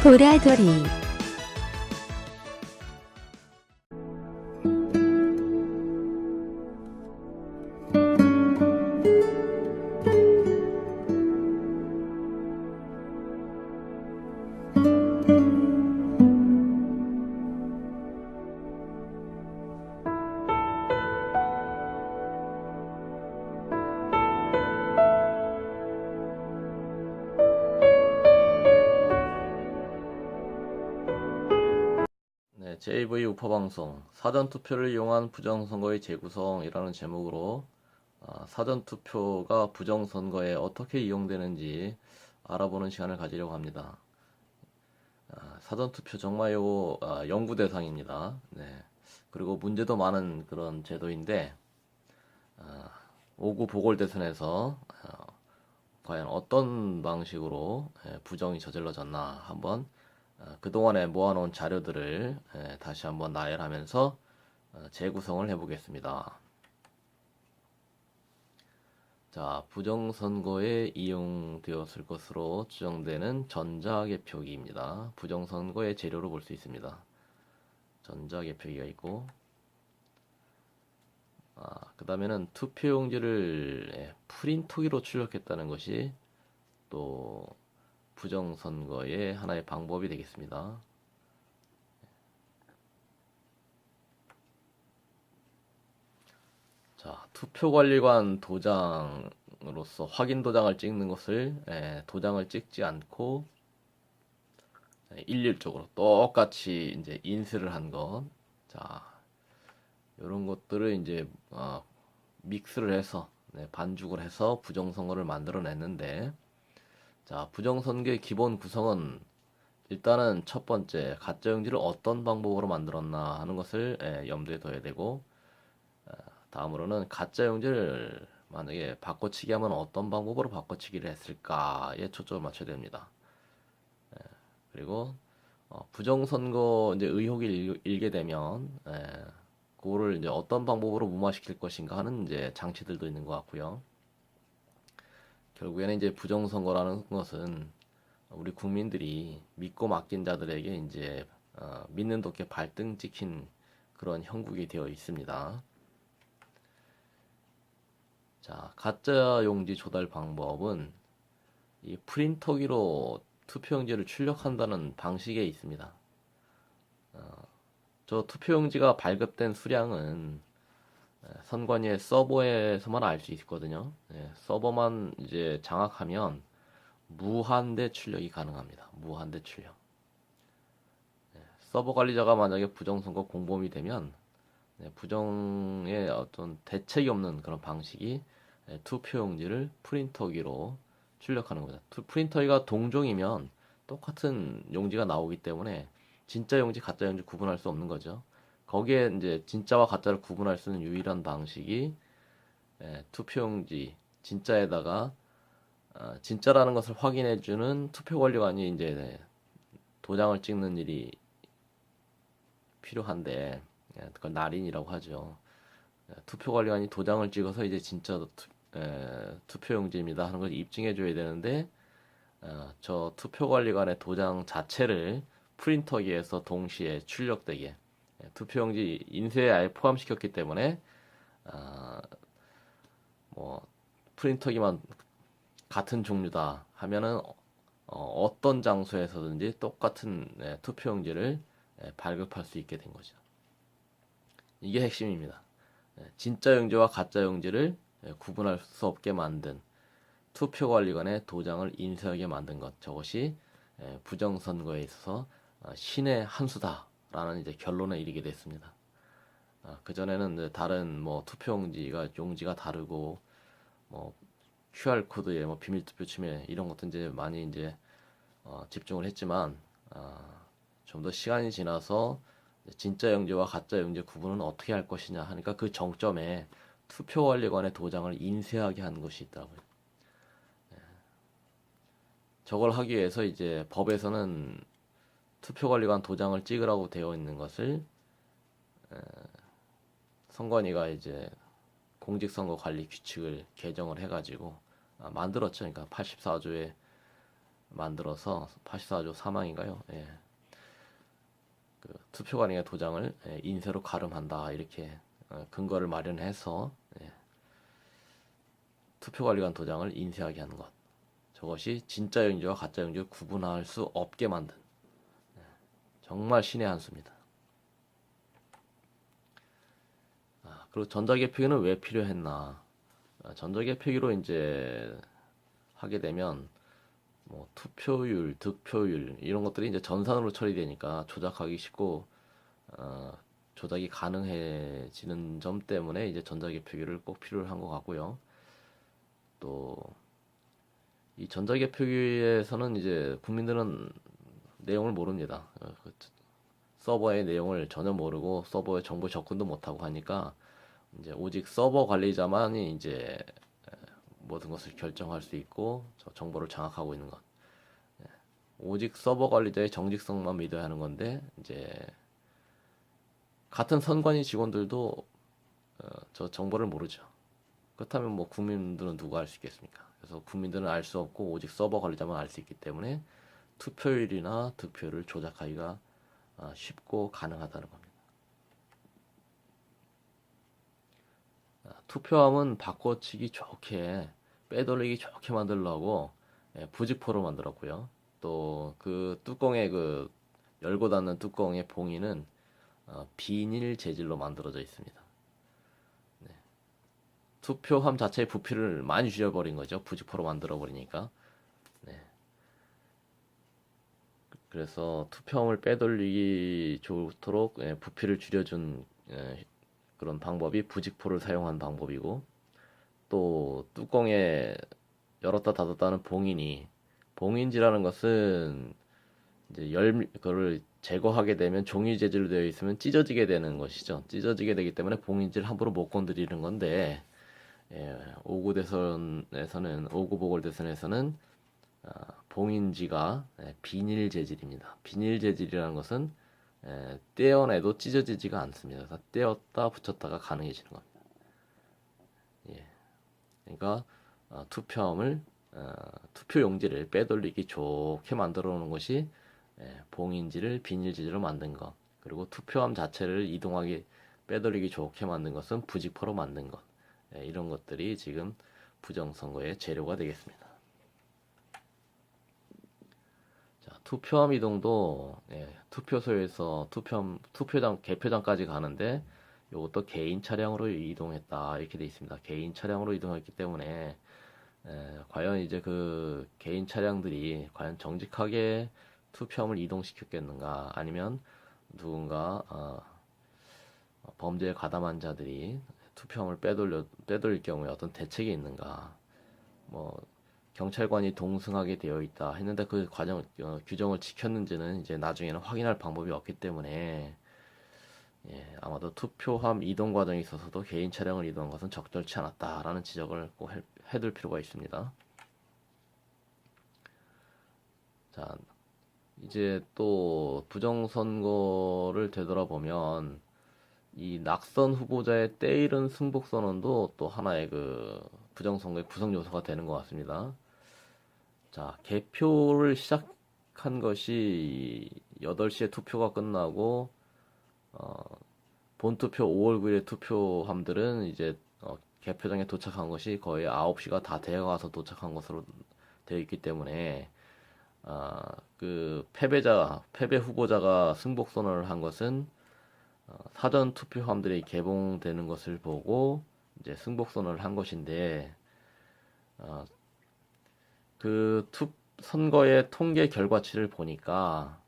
도라도리 네, JV 우파방송 사전투표를 이용한 부정선거의 재구성이라는 제목으로 사전투표가 부정선거에 어떻게 이용되는지 알아보는 시간을 가지려고 합니다. 사전투표 정말 이거 연구 대상입니다. 네, 그리고 문제도 많은 그런 제도인데 5구 보궐대선에서 과연 어떤 방식으로 부정이 저질러졌나 한번 그동안에 모아놓은 자료들을 다시 한번 나열하면서 재구성을 해보겠습니다. 자, 부정선거에 이용되었을 것으로 추정되는 전자개표기입니다. 부정선거의 재료로 볼 수 있습니다. 전자개표기가 있고, 그 다음에는 투표용지를 프린터기로 출력했다는 것이 또 부정선거의 하나의 방법이 되겠습니다. 자, 투표관리관 도장으로서 확인 도장을 찍는 것을 도장을 찍지 않고 일률적으로 똑같이 이제 인쇄를 한 것. 자, 이런 것들을 이제 믹스를 해서 반죽을 해서 부정선거를 만들어냈는데, 자, 부정선거의 기본 구성은 일단은 첫 번째 가짜용지를 어떤 방법으로 만들었나 하는 것을 염두에 둬야 되고, 다음으로는 가짜용지를 만약에 바꿔치기 하면 어떤 방법으로 바꿔치기를 했을까에 초점을 맞춰야 됩니다. 그리고 부정선거 이제 의혹이 일게 되면 그거를 이제 어떤 방법으로 무마시킬 것인가 하는 이제 장치들도 있는 것 같고요. 결국에는 이제 부정선거라는 것은 우리 국민들이 믿고 맡긴 자들에게 이제 믿는 도끼 발등 찍힌 그런 형국이 되어 있습니다. 자, 가짜 용지 조달 방법은 이 프린터기로 투표용지를 출력한다는 방식에 있습니다. 저 투표용지가 발급된 수량은 선관위의 서버에서만 알 수 있거든요. 서버만 이제 장악하면 무한대 출력이 가능합니다. 무한대 출력. 서버 관리자가 만약에 부정선거 공범이 되면 부정의 어떤 대책이 없는 그런 방식이 투표용지를 프린터기로 출력하는 거죠. 프린터기가 동종이면 똑같은 용지가 나오기 때문에 진짜 용지, 가짜 용지 구분할 수 없는 거죠. 거기에 이제 진짜와 가짜를 구분할 수 있는 유일한 방식이 투표용지 진짜에다가 진짜라는 것을 확인해주는 투표관리관이 이제 도장을 찍는 일이 필요한데 그걸 날인이라고 하죠. 투표관리관이 도장을 찍어서 이제 진짜 투표용지입니다 하는 걸 입증해줘야 되는데 저 투표관리관의 도장 자체를 프린터기에서 동시에 출력되게 투표용지 인쇄에 아예 포함시켰기 때문에 뭐 프린터기만 같은 종류다 하면은 어떤 장소에서든지 똑같은 투표용지를 발급할 수 있게 된 거죠. 이게 핵심입니다. 진짜 용지와 가짜 용지를 구분할 수 없게 만든 투표관리관의 도장을 인쇄하게 만든 것, 저것이 부정선거에 있어서 신의 한 수다라는 이제 결론에 이르게 됐습니다. 그전에는 다른 뭐 용지가 다르고 뭐 QR 코드에 뭐 비밀투표 침해 이런 것도 이제 많이 이제 집중을 했지만 좀 더 시간이 지나서 진짜 용지와 가짜 용지 구분은 어떻게 할 것이냐 하니까 그 정점에 투표관리관의 도장을 인쇄하게 한 것이 있다고요. 저걸 하기 위해서 이제 법에서는 투표관리관 도장을 찍으라고 되어 있는 것을 선관위가 이제 공직선거 관리 규칙을 개정을 해가지고 만들었죠. 그러니까 84조에 만들어서 84조 3항인가요? 예. 그 투표관리의 도장을 인쇄로 가름한다 이렇게 근거를 마련해서 투표관리관 도장을 인쇄하게 하는 것. 저것이 진짜 영주와 가짜 영주를 구분할 수 없게 만든 정말 신의 한 수입니다. 그리고 전자개표기는 왜 필요했나? 전자개표기로 이제 하게 되면 뭐 투표율, 득표율 이런 것들이 이제 전산으로 처리되니까 조작하기 쉽고 조작이 가능해지는 점 때문에 이제 전자개표기를 꼭 필요로 한 것 같고요. 또 이 전자개표기에서는 이제 국민들은 내용을 모릅니다. 서버의 내용을 전혀 모르고 서버에 정보 접근도 못하고 하니까 이제 오직 서버 관리자만이 이제 모든 것을 결정할 수 있고 정보를 장악하고 있는 것. 오직 서버 관리자의 정직성만 믿어야 하는 건데 이제 같은 선관위 직원들도 저 정보를 모르죠. 그렇다면 뭐 국민들은 누가 알 수 있겠습니까? 그래서 국민들은 알 수 없고 오직 서버 관리자만 알 수 있기 때문에 투표율이나 득표를 조작하기가 쉽고 가능하다는 겁니다. 투표함은 바꿔치기 좋게 빼돌리기 좋게 만들려고 부직포로 만들었고요. 또 그 뚜껑에 그 열고 닫는 뚜껑의 봉이는 비닐 재질로 만들어져 있습니다. 투표함 자체의 부피를 많이 줄여버린 거죠. 부직포로 만들어 버리니까. 그래서 투표함을 빼돌리기 좋도록 부피를 줄여준 그런 방법이 부직포를 사용한 방법이고, 또 뚜껑에 열었다 닫았다는 봉인지라는 것은 이제 그거를 제거하게 되면 종이 재질로 되어 있으면 찢어지게 되는 것이죠. 찢어지게 되기 때문에 봉인지를 함부로 못 건드리는 건데, 5구 대선에서는 5구 보궐대선에서는 봉인지가 비닐 재질입니다. 비닐 재질이라는 것은 떼어내도 찢어지지가 않습니다. 그래서 떼었다 붙였다가 가능해지는 겁니다. 예. 그러니까 투표함을 투표 용지를 빼돌리기 좋게 만들어 놓은 것이 봉인지를 비닐 재질로 만든 것, 그리고 투표함 자체를 이동하기 빼돌리기 좋게 만든 것은 부직포로 만든 것, 이런 것들이 지금 부정선거의 재료가 되겠습니다. 자, 투표함 이동도 투표소에서 투표장 개표장까지 가는데 이것도 개인 차량으로 이동했다 이렇게 돼 있습니다. 개인 차량으로 이동했기 때문에 과연 이제 그 개인 차량들이 과연 정직하게 투표함을 이동시켰겠는가, 아니면 누군가 범죄에 가담한 자들이 투표함을 빼돌릴 경우에 어떤 대책이 있는가. 뭐 경찰관이 동승하게 되어 있다 했는데 그 규정을 지켰는지는 이제 나중에는 확인할 방법이 없기 때문에 아마도 투표함 이동 과정에 있어서도 개인 차량을 이동한 것은 적절치 않았다라는 지적을 꼭 해둘 필요가 있습니다. 자, 이제 또 부정선거를 되돌아보면 이 낙선 후보자의 때이른 승복 선언도 또 하나의 그 부정선거의 구성 요소가 되는 것 같습니다. 자, 개표를 시작한 것이 8시에 투표가 끝나고 본투표 5월 9일에 투표함들은 이제 개표장에 도착한 것이 거의 9시가 다 되어가서 도착한 것으로 되어 있기 때문에 그 패배 후보자가 승복 선언을 한 것은 사전 투표함들이 개봉되는 것을 보고 이제 승복 선언을 한 것인데 그 선거의 통계 결과치를 보니까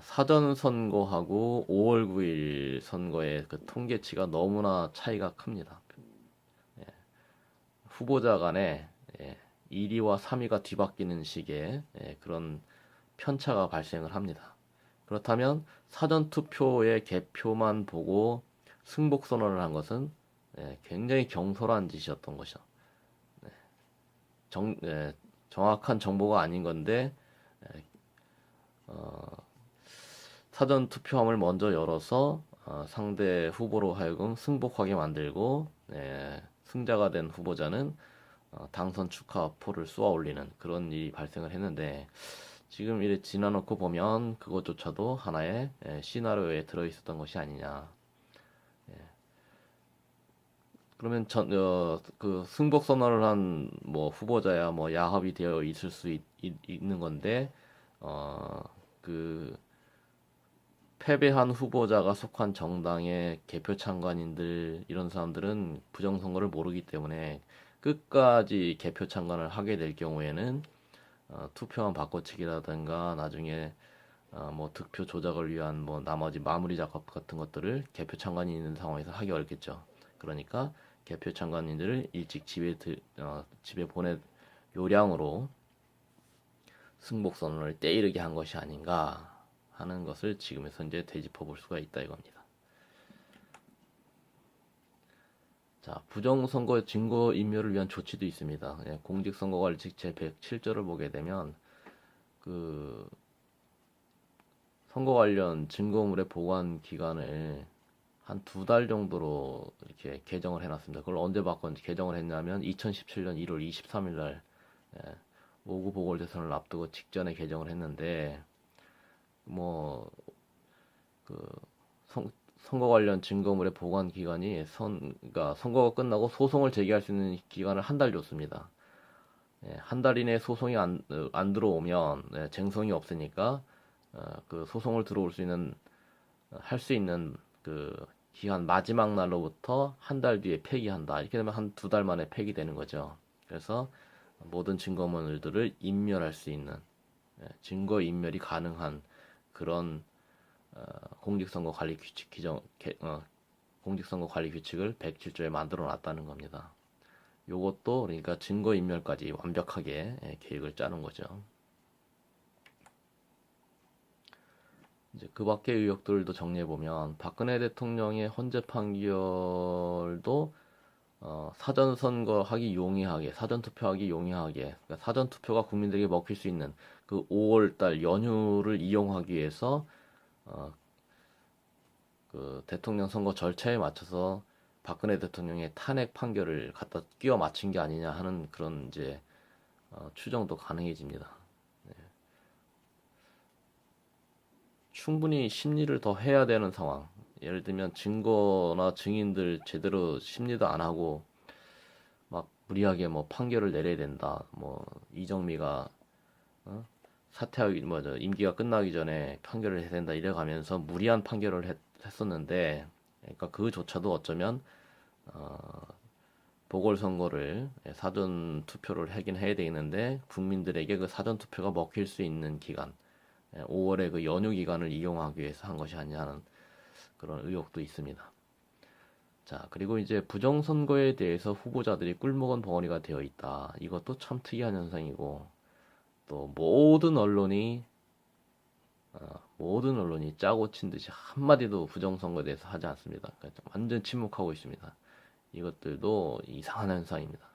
사전 선거하고 5월 9일 선거의 그 통계치가 너무나 차이가 큽니다. 후보자 간에 1위와 3위가 뒤바뀌는 식의 그런 편차가 발생을 합니다. 그렇다면 사전 투표의 개표만 보고 승복 선언을 한 것은 굉장히 경솔한 짓이었던 것이죠. 정확한 정보가 아닌 건데 사전 투표함을 먼저 열어서 상대 후보로 하여금 승복하게 만들고 승자가 된 후보자는 당선 축하포를 쏘아 올리는 그런 일이 발생을 했는데 지금 이래 지나놓고 보면 그것조차도 하나의 시나리오에 들어있었던 것이 아니냐. 그러면 그 승복 선언을 한 뭐 후보자야 뭐 야합이 되어 있을 수 있는 건데 그 패배한 후보자가 속한 정당의 개표 참관인들 이런 사람들은 부정선거를 모르기 때문에 끝까지 개표 참관을 하게 될 경우에는 투표한 바꿔치기라든가 나중에 뭐 득표 조작을 위한 뭐 나머지 마무리 작업 같은 것들을 개표 참관이 있는 상황에서 하기 어렵겠죠. 그러니까 개표 참관인들을 일찍 집에 보내 요량으로 승복 선언을 때이르게 한 것이 아닌가 하는 것을 지금에서 이제 되짚어 볼 수가 있다 이겁니다. 자, 부정선거 증거 인멸을 위한 조치도 있습니다. 공직선거관리칙 제107조를 보게 되면 그 선거 관련 증거물의 보관 기간을 한 2달 정도로 이렇게 개정을 해놨습니다. 그걸 언제 개정을 했냐면 2017년 1월 23일 날 5구 보궐대선을 앞두고 직전에 개정을 했는데 뭐 그 선거 관련 증거물의 보관 기간이 그러니까 선거가 끝나고 소송을 제기할 수 있는 기간을 한 달 줬습니다. 한 달 이내에 소송이 안 들어오면 쟁성이 없으니까 그 소송을 들어올 수 있는 할 수 있는 그 기한 마지막 날로부터 한 달 뒤에 폐기한다. 이렇게 되면 한 2달 만에 폐기되는 거죠. 그래서 모든 증거물들을 인멸할 수 있는 증거 인멸이 가능한 그런 공직선거 관리 규칙 공직선거 관리 규칙을 107조에 만들어 놨다는 겁니다. 요것도 그러니까 증거 인멸까지 완벽하게 계획을 짜는 거죠. 이제 그 밖의 의혹들도 정리해 보면 박근혜 대통령의 헌재 판결도 사전 선거하기 용이하게, 사전 투표하기 용이하게, 그러니까 사전 투표가 국민들에게 먹힐 수 있는 그 5월달 연휴를 이용하기 위해서 그 대통령 선거 절차에 맞춰서 박근혜 대통령의 탄핵 판결을 갖다 끼워 맞춘 게 아니냐 하는 그런 이제 추정도 가능해집니다. 충분히 심리를 더 해야 되는 상황. 예를 들면 증거나 증인들 제대로 심리도 안 하고 막 무리하게 뭐 판결을 내려야 된다. 뭐 이정미가 사퇴하기 뭐죠 임기가 끝나기 전에 판결을 해야 된다 이래가면서 무리한 판결을 했었는데, 그러니까 그조차도 어쩌면 보궐선거를 사전 투표를 하긴 해야 되는데 국민들에게 그 사전 투표가 먹힐 수 있는 기간 5월의 그 연휴 기간을 이용하기 위해서 한 것이 아니냐는 그런 의혹도 있습니다. 자, 그리고 이제 부정선거에 대해서 후보자들이 꿀먹은 벙어리가 되어 있다. 이것도 참 특이한 현상이고, 또 모든 언론이 짜고 친 듯이 한마디도 부정선거에 대해서 하지 않습니다. 그러니까 완전 침묵하고 있습니다. 이것들도 이상한 현상입니다.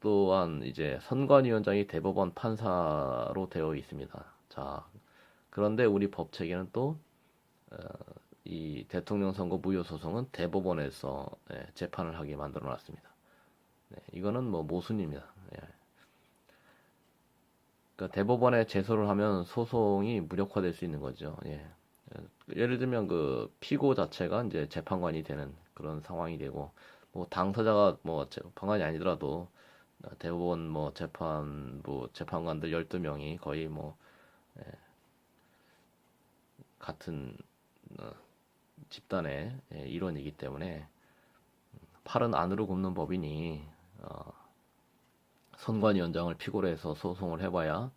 또한 이제 선관위원장이 대법원 판사로 되어 있습니다. 자, 그런데 우리 법 체계는 또 이 대통령 선거 무효 소송은 대법원에서 재판을 하게 만들어 놨습니다. 이거는 뭐 모순입니다. 그러니까 대법원에 제소를 하면 소송이 무력화될 수 있는 거죠. 예를 들면 그 피고 자체가 이제 재판관이 되는 그런 상황이 되고, 뭐 당사자가 뭐 재판관이 아니더라도 대법원 뭐 재판관들 12명이 거의 뭐 같은 집단의 일원이기 때문에 팔은 안으로 굽는 법이니 선관위원장을 피고로 해서 소송을 해봐야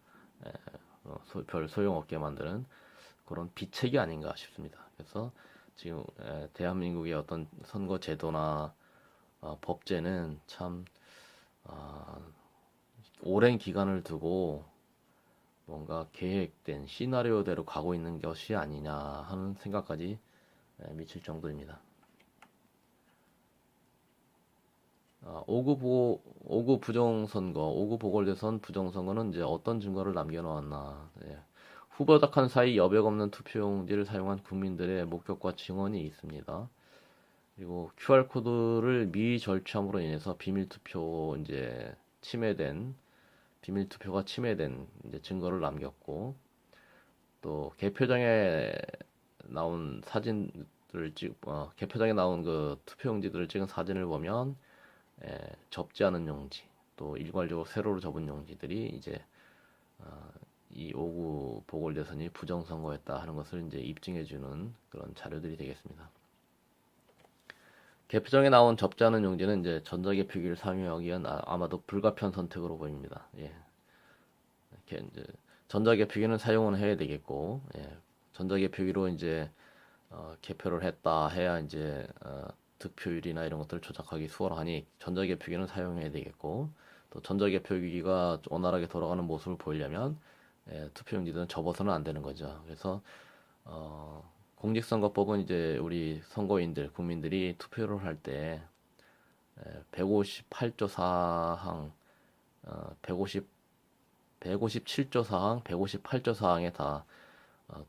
별 소용없게 만드는 그런 비책이 아닌가 싶습니다. 그래서 지금 대한민국의 어떤 선거 제도나 법제는 참 오랜 기간을 두고 뭔가 계획된 시나리오대로 가고 있는 것이 아니냐 하는 생각까지 미칠 정도입니다. 5구 부정선거, 5구 보궐대선 부정선거는 이제 어떤 증거를 남겨놓았나. 후보닥한 사이 여백 없는 투표용지를 사용한 국민들의 목격과 증언이 있습니다. 그리고 QR코드를 미리 절취함으로 인해서 비밀 투표가 침해된 이제 증거를 남겼고, 또 개표장에 나온 그 투표용지들을 찍은 사진을 보면 접지 않은 용지, 또 일괄적으로 세로로 접은 용지들이 이제 이 5구 보궐대선이 부정선거였다 하는 것을 이제 입증해주는 그런 자료들이 되겠습니다. 개표장에 나온 접지 않은 용지는 이제 전자개표기를 사용하기엔 아마도 불가피한 선택으로 보입니다. 예. 이렇게 이제 전자개표기는 사용은 해야 되겠고, 예. 전자개표기로 이제 개표를 했다 해야 이제 득표율이나 이런 것들을 조작하기 수월하니 전자개표기는 사용해야 되겠고, 또 전자개표기가 원활하게 돌아가는 모습을 보이려면 투표용지들은 접어서는 안 되는 거죠. 그래서 공직선거법은 이제 우리 선거인들, 국민들이 투표를 할 때 158조 사항, 157조 사항, 158조 사항에 다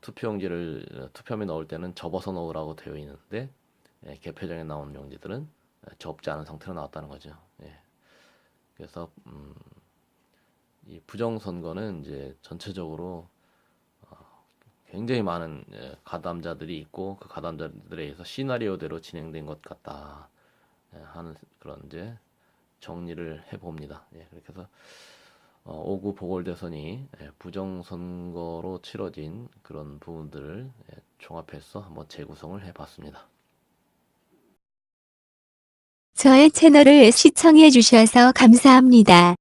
투표용지를 투표함에 넣을 때는 접어서 넣으라고 되어 있는데 개표장에 나온 용지들은 접지 않은 상태로 나왔다는 거죠. 예. 그래서 이 부정선거는 이제 전체적으로 굉장히 많은 가담자들이 있고 그 가담자들에 의해서 시나리오대로 진행된 것 같다 하는 그런 이제 정리를 해봅니다. 예, 그렇게 해서 5구 보궐대선이 부정선거로 치러진 그런 부분들을 종합해서 한번 재구성을 해봤습니다. 저의 채널을 시청해 주셔서 감사합니다.